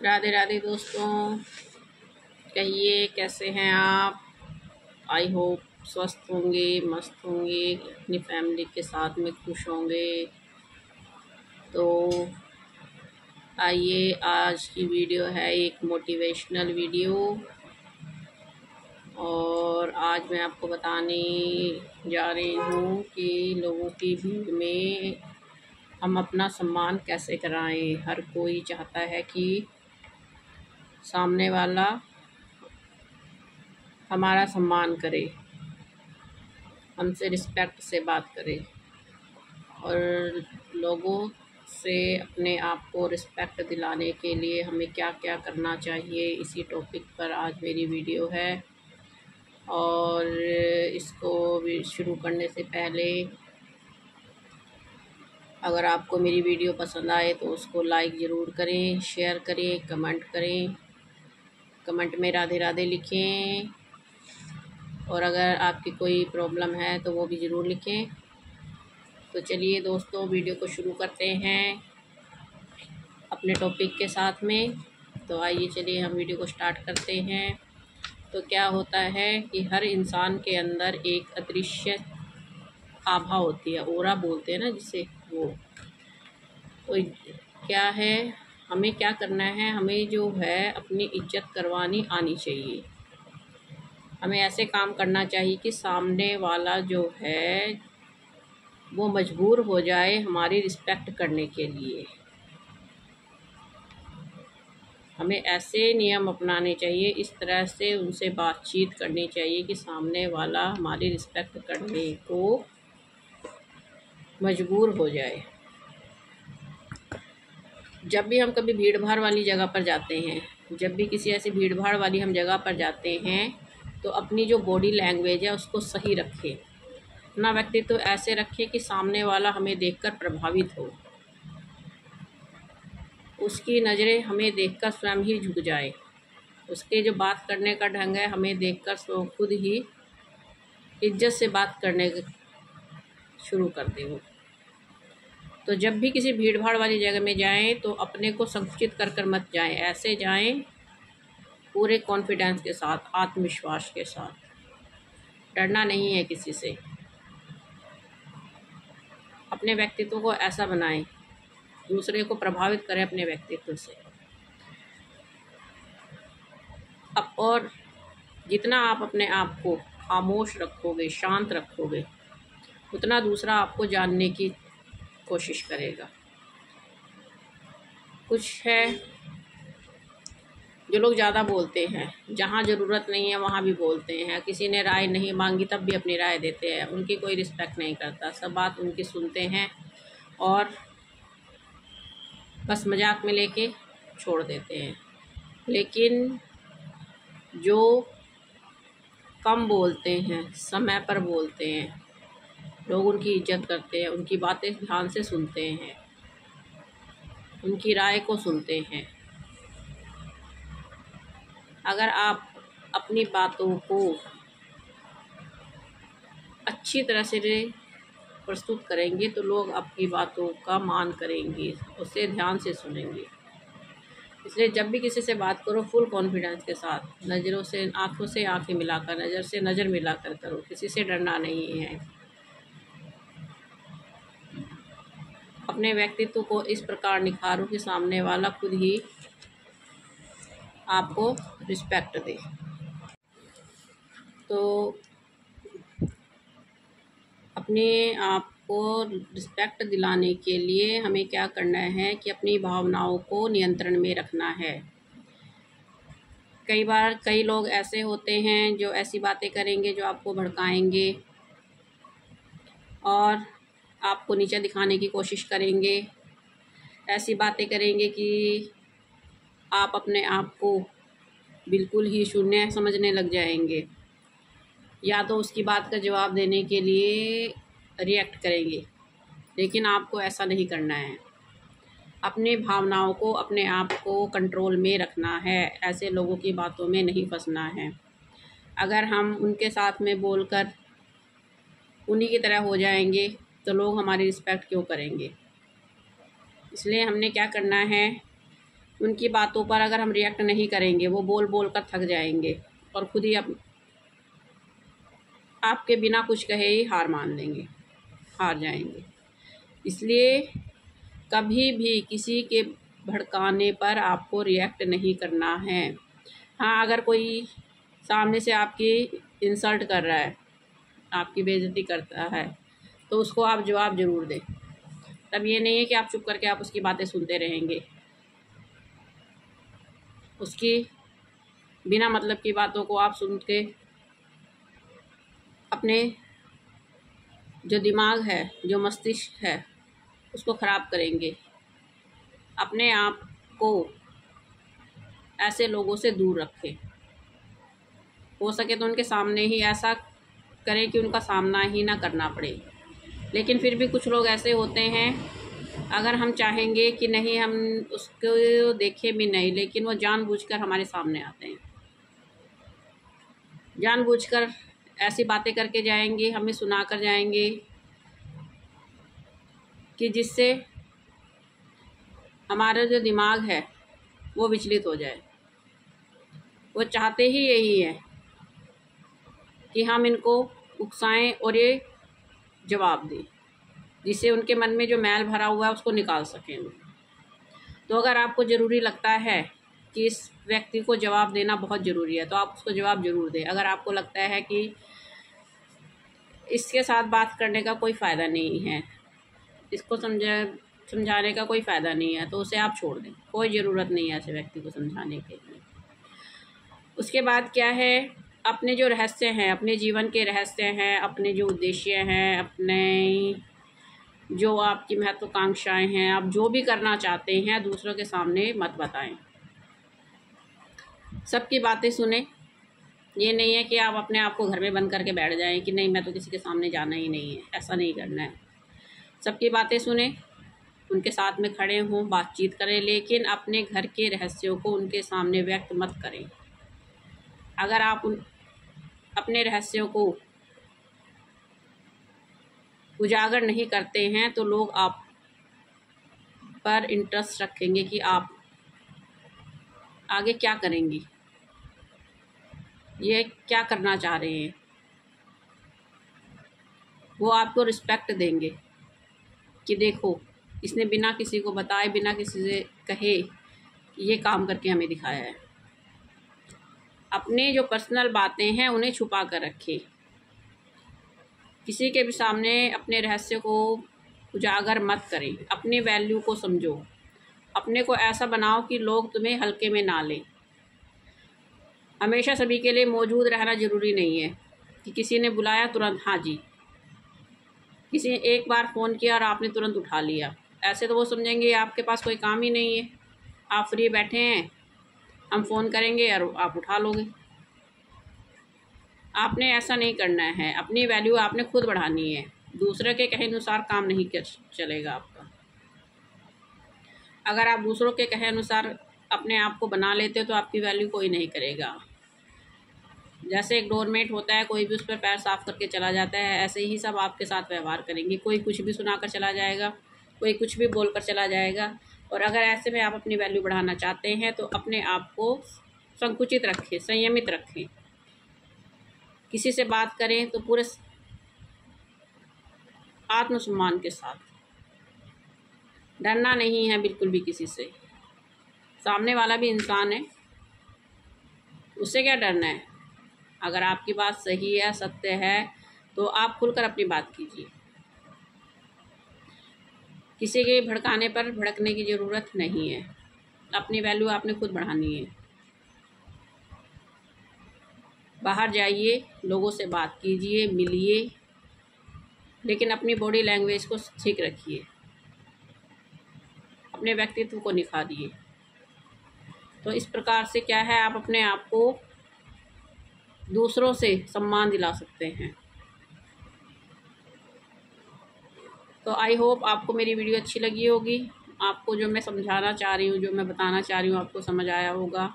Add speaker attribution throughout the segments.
Speaker 1: राधे राधे दोस्तों, कहिए कैसे हैं आप। आई होप स्वस्थ होंगे, मस्त होंगे, अपनी फैमिली के साथ में खुश होंगे। तो आइए, आज की वीडियो है एक मोटिवेशनल वीडियो और आज मैं आपको बताने जा रही हूँ कि लोगों की भीड़ में हम अपना सम्मान कैसे कराएं। हर कोई चाहता है कि सामने वाला हमारा सम्मान करे, हमसे रिस्पेक्ट से बात करे और लोगों से अपने आप को रिस्पेक्ट दिलाने के लिए हमें क्या क्या करना चाहिए, इसी टॉपिक पर आज मेरी वीडियो है। और इसको भी शुरू करने से पहले अगर आपको मेरी वीडियो पसंद आए तो उसको लाइक ज़रूर करें, शेयर करें, कमेंट करें। कमेंट में राधे राधे लिखें और अगर आपकी कोई प्रॉब्लम है तो वो भी ज़रूर लिखें। तो चलिए दोस्तों, वीडियो को शुरू करते हैं अपने टॉपिक के साथ में। तो आइए चलिए हम वीडियो को स्टार्ट करते हैं। तो क्या होता है कि हर इंसान के अंदर एक अदृश्य आभा होती है, ओरा बोलते हैं ना जिसे, वो तो क्या है, हमें क्या करना है, हमें जो है अपनी इज्जत करवानी आनी चाहिए। हमें ऐसे काम करना चाहिए कि सामने वाला जो है वो मजबूर हो जाए हमारी रिस्पेक्ट करने के लिए। हमें ऐसे नियम अपनाने चाहिए, इस तरह से उनसे बातचीत करनी चाहिए कि सामने वाला हमारी रिस्पेक्ट करने को मजबूर हो जाए। जब भी हम कभी भीड़ भाड़ वाली जगह पर जाते हैं, जब भी किसी ऐसी भीड़ भाड़ वाली हम जगह पर जाते हैं तो अपनी जो बॉडी लैंग्वेज है उसको सही रखें। अपना व्यक्तित्व तो ऐसे रखें कि सामने वाला हमें देखकर प्रभावित हो, उसकी नज़रें हमें देखकर स्वयं ही झुक जाए, उसके जो बात करने का ढंग है हमें देखकर खुद ही इज्जत से बात करने शुरू कर दे वो। तो जब भी किसी भीड़ भाड़ वाली जगह में जाएं तो अपने को संकुचित कर कर मत जाएं, ऐसे जाएं पूरे कॉन्फिडेंस के साथ, आत्मविश्वास के साथ। डरना नहीं है किसी से। अपने व्यक्तित्व को ऐसा बनाएं, दूसरे को प्रभावित करें अपने व्यक्तित्व से। अब और जितना आप अपने आप को खामोश रखोगे, शांत रखोगे, उतना दूसरा आपको जानने की कोशिश करेगा। कुछ है जो लोग ज़्यादा बोलते हैं, जहाँ ज़रूरत नहीं है वहाँ भी बोलते हैं। किसी ने राय नहीं मांगी तब भी अपनी राय देते हैं, उनकी कोई रिस्पेक्ट नहीं करता, सब बात उनकी सुनते हैं और बस मजाक में लेके छोड़ देते हैं। लेकिन जो कम बोलते हैं, समय पर बोलते हैं, लोग उनकी इज्जत करते हैं, उनकी बातें ध्यान से सुनते हैं, उनकी राय को सुनते हैं। अगर आप अपनी बातों को अच्छी तरह से प्रस्तुत करेंगे तो लोग आपकी बातों का मान करेंगे, उसे ध्यान से सुनेंगे। इसलिए जब भी किसी से बात करो फुल कॉन्फिडेंस के साथ, नज़रों से, आंखों से आंखें मिलाकर, नज़र से नज़र मिलाकर करो, किसी से डरना नहीं है। अपने व्यक्तित्व को इस प्रकार निखारो कि सामने वाला खुद ही आपको रिस्पेक्ट दे। तो अपने आप को रिस्पेक्ट दिलाने के लिए हमें क्या करना है कि अपनी भावनाओं को नियंत्रण में रखना है। कई बार कई लोग ऐसे होते हैं जो ऐसी बातें करेंगे जो आपको भड़काएंगे और आपको नीचा दिखाने की कोशिश करेंगे। ऐसी बातें करेंगे कि आप अपने आप को बिल्कुल ही शून्य समझने लग जाएंगे, या तो उसकी बात का जवाब देने के लिए रिएक्ट करेंगे। लेकिन आपको ऐसा नहीं करना है। अपने भावनाओं को, अपने आप को कंट्रोल में रखना है, ऐसे लोगों की बातों में नहीं फंसना है। अगर हम उनके साथ में बोलकर उन्हीं की तरह हो जाएंगे तो लोग हमारी रिस्पेक्ट क्यों करेंगे। इसलिए हमने क्या करना है उनकी बातों पर अगर हम रिएक्ट नहीं करेंगे, वो बोल बोल कर थक जाएंगे और खुद ही आपके बिना कुछ कहे ही हार मान लेंगे, हार जाएंगे। इसलिए कभी भी किसी के भड़काने पर आपको रिएक्ट नहीं करना है। हाँ, अगर कोई सामने से आपकी इंसल्ट कर रहा है, आपकी बेइज्जती करता है, तो उसको आप जवाब ज़रूर दें। तब ये नहीं है कि आप चुप करके आप उसकी बातें सुनते रहेंगे, उसकी बिना मतलब की बातों को आप सुन के अपने जो दिमाग है, जो मस्तिष्क है, उसको ख़राब करेंगे। अपने आप को ऐसे लोगों से दूर रखें। हो सके तो उनके सामने ही ऐसा करें कि उनका सामना ही ना करना पड़े। लेकिन फिर भी कुछ लोग ऐसे होते हैं, अगर हम चाहेंगे कि नहीं हम उसको देखें भी नहीं, लेकिन वो जानबूझकर हमारे सामने आते हैं, जानबूझकर ऐसी बातें करके जाएंगे, हमें सुना कर जाएंगे कि जिससे हमारा जो दिमाग है वो विचलित हो जाए। वो चाहते ही यही है कि हम इनको उकसाएं और ये जवाब दें, जिससे उनके मन में जो मैल भरा हुआ है उसको निकाल सकें। तो अगर आपको ज़रूरी लगता है कि इस व्यक्ति को जवाब देना बहुत ज़रूरी है, तो आप उसको जवाब ज़रूर दें। अगर आपको लगता है कि इसके साथ बात करने का कोई फ़ायदा नहीं है, इसको समझाने का कोई फ़ायदा नहीं है, तो उसे आप छोड़ दें। कोई ज़रूरत नहीं है ऐसे व्यक्ति को समझाने के लिए। उसके बाद क्या है, अपने जो रहस्य हैं, अपने जीवन के रहस्य हैं, अपने जो उद्देश्य हैं, अपने जो आपकी महत्वाकांक्षाएं हैं, आप जो भी करना चाहते हैं, दूसरों के सामने मत बताएं। सबकी बातें सुने। ये नहीं है कि आप अपने आप को घर में बंद करके बैठ जाएं कि नहीं मैं तो किसी के सामने जाना ही नहीं है, ऐसा नहीं करना है। सबकी बातें सुने, उनके साथ में खड़े हों, बातचीत करें, लेकिन अपने घर के रहस्यों को उनके सामने व्यक्त मत करें। अगर आप अपने रहस्यों को उजागर नहीं करते हैं तो लोग आप पर इंटरेस्ट रखेंगे कि आप आगे क्या करेंगी, ये क्या करना चाह रहे हैं। वो आपको रिस्पेक्ट देंगे कि देखो इसने बिना किसी को बताए, बिना किसी से कहे ये काम करके हमें दिखाया है। अपने जो पर्सनल बातें हैं उन्हें छुपा कर रखें। किसी के भी सामने अपने रहस्य को उजागर मत करें। अपनी वैल्यू को समझो, अपने को ऐसा बनाओ कि लोग तुम्हें हल्के में ना लें। हमेशा सभी के लिए मौजूद रहना ज़रूरी नहीं है कि किसी ने बुलाया तुरंत हाँ जी, किसी ने एक बार फ़ोन किया और आपने तुरंत उठा लिया। ऐसे तो वो समझेंगे आपके पास कोई काम ही नहीं है, आप फ्री बैठे हैं, हम फ़ोन करेंगे और आप उठा लोगे। आपने ऐसा नहीं करना है। अपनी वैल्यू आपने खुद बढ़ानी है। दूसरे के कहे अनुसार काम नहीं चलेगा आपका। अगर आप दूसरों के कहे अनुसार अपने आप को बना लेते हो तो आपकी वैल्यू कोई नहीं करेगा। जैसे एक डोरमेट होता है, कोई भी उस पर पैर साफ करके चला जाता है, ऐसे ही सब आपके साथ व्यवहार करेंगे। कोई कुछ भी सुनाकर चला जाएगा, कोई कुछ भी बोलकर चला जाएगा। और अगर ऐसे में आप अपनी वैल्यू बढ़ाना चाहते हैं तो अपने आप को संकुचित रखें, संयमित रखें। किसी से बात करें तो पूरे आत्मसम्मान के साथ। डरना नहीं है बिल्कुल भी किसी से। सामने वाला भी इंसान है, उससे क्या डरना है। अगर आपकी बात सही है, सत्य है, तो आप खुलकर अपनी बात कीजिए। किसी के भड़काने पर भड़कने की ज़रूरत नहीं है। अपनी वैल्यू आपने खुद बढ़ानी है। बाहर जाइए, लोगों से बात कीजिए, मिलिए, लेकिन अपनी बॉडी लैंग्वेज को ठीक रखिए, अपने व्यक्तित्व को निखारिए। तो इस प्रकार से क्या है, आप अपने आप को दूसरों से सम्मान दिला सकते हैं। तो आई होप आपको मेरी वीडियो अच्छी लगी होगी। आपको जो मैं समझाना चाह रही हूँ, जो मैं बताना चाह रही हूँ, आपको समझ आया होगा।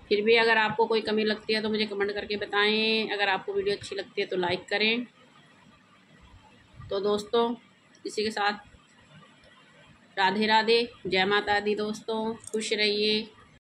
Speaker 1: फिर भी अगर आपको कोई कमी लगती है तो मुझे कमेंट करके बताएं। अगर आपको वीडियो अच्छी लगती है तो लाइक करें। तो दोस्तों, इसी के साथ राधे राधे, जय माता दी दोस्तों, खुश रहिए।